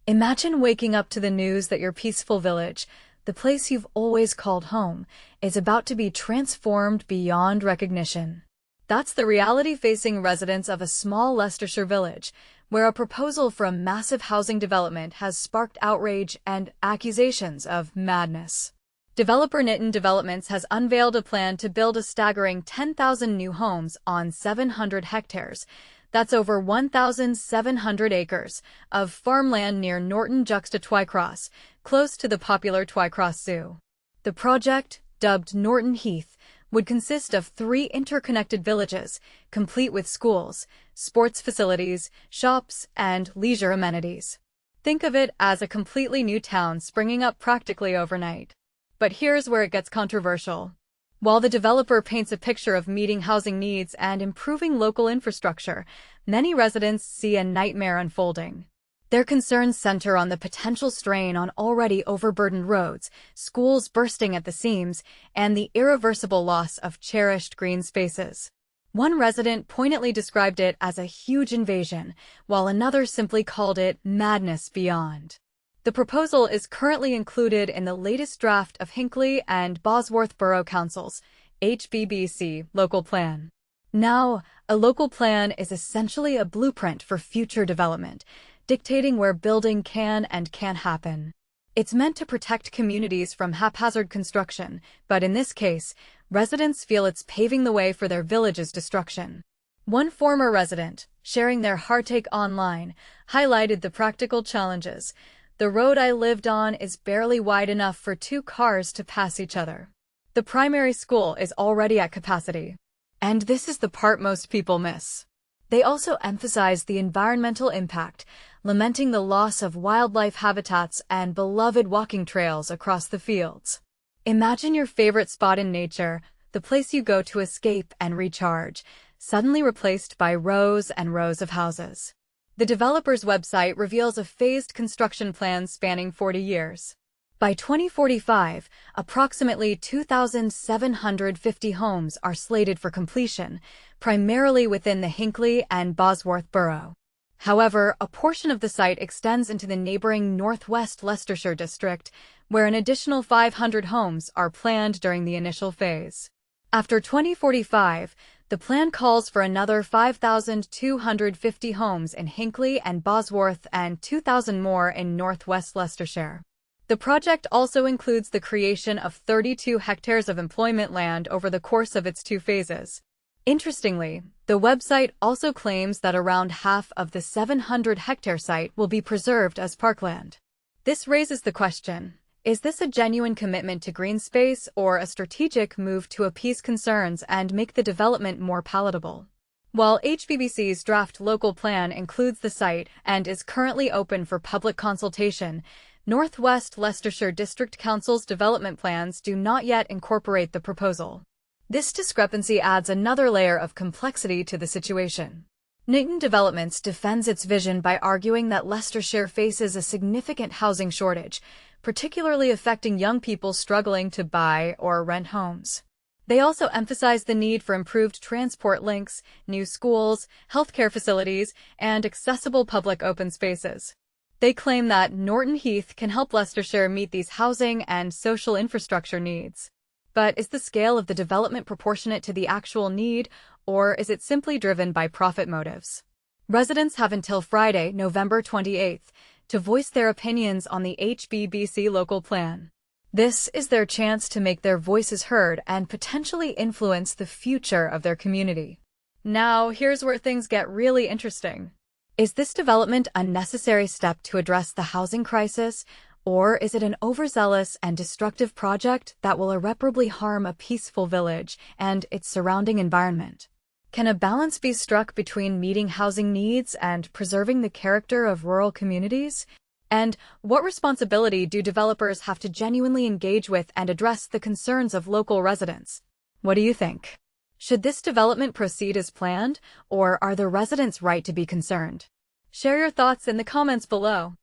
Imagine waking up to the news that your peaceful village, the place you've always called home, is about to be transformed beyond recognition. That's the reality facing residents of a small Leicestershire village, where a proposal for a massive housing development has sparked outrage and accusations of madness. Developer Nurton Developments has unveiled a plan to build a staggering 10,000 new homes on 700 hectares. That's over 1,700 acres of farmland near Norton Juxta Twycross, close to the popular Twycross Zoo. The project, dubbed Norton Heath, would consist of 3 interconnected villages, complete with schools, sports facilities, shops, and leisure amenities. Think of it as a completely new town springing up practically overnight. But here's where it gets controversial. While the developer paints a picture of meeting housing needs and improving local infrastructure, many residents see a nightmare unfolding. Their concerns center on the potential strain on already overburdened roads, schools bursting at the seams, and the irreversible loss of cherished green spaces. One resident poignantly described it as a huge invasion, while another simply called it madness beyond. The proposal is currently included in the latest draft of Hinckley and Bosworth Borough Council's HBBC local plan. Now, a local plan is essentially a blueprint for future development, dictating where building can and can't happen. It's meant to protect communities from haphazard construction, but in this case, residents feel it's paving the way for their village's destruction. One former resident, sharing their heartache online, highlighted the practical challenges. The road I lived on is barely wide enough for 2 cars to pass each other. The primary school is already at capacity. And this is the part most people miss. They also emphasize the environmental impact, lamenting the loss of wildlife habitats and beloved walking trails across the fields. Imagine your favorite spot in nature, the place you go to escape and recharge, suddenly replaced by rows and rows of houses. The developer's website reveals a phased construction plan spanning 40 years. By 2045, approximately 2,750 homes are slated for completion, primarily within the Hinckley and Bosworth borough. However, a portion of the site extends into the neighboring northwest Leicestershire district, where an additional 500 homes are planned during the initial phase. After 2045, the plan calls for another 5,250 homes in Hinckley and Bosworth and 2,000 more in northwest Leicestershire. The project also includes the creation of 32 hectares of employment land over the course of its 2 phases. Interestingly, the website also claims that around half of the 700-hectare site will be preserved as parkland. This raises the question, is this a genuine commitment to green space or a strategic move to appease concerns and make the development more palatable? While HBBC's draft local plan includes the site and is currently open for public consultation, Northwest Leicestershire District Council's development plans do not yet incorporate the proposal. This discrepancy adds another layer of complexity to the situation. Nurton Developments defends its vision by arguing that Leicestershire faces a significant housing shortage, particularly affecting young people struggling to buy or rent homes. They also emphasize the need for improved transport links, new schools, healthcare facilities, and accessible public open spaces. They claim that Norton Heath can help Leicestershire meet these housing and social infrastructure needs. But is the scale of the development proportionate to the actual need, or is it simply driven by profit motives? Residents have until Friday, November 28th, to voice their opinions on the HBBC local plan. This is their chance to make their voices heard and potentially influence the future of their community. Now, here's where things get really interesting. Is this development a necessary step to address the housing crisis, or is it an overzealous and destructive project that will irreparably harm a peaceful village and its surrounding environment? Can a balance be struck between meeting housing needs and preserving the character of rural communities? And what responsibility do developers have to genuinely engage with and address the concerns of local residents? What do you think? Should this development proceed as planned, or are the residents right to be concerned? Share your thoughts in the comments below.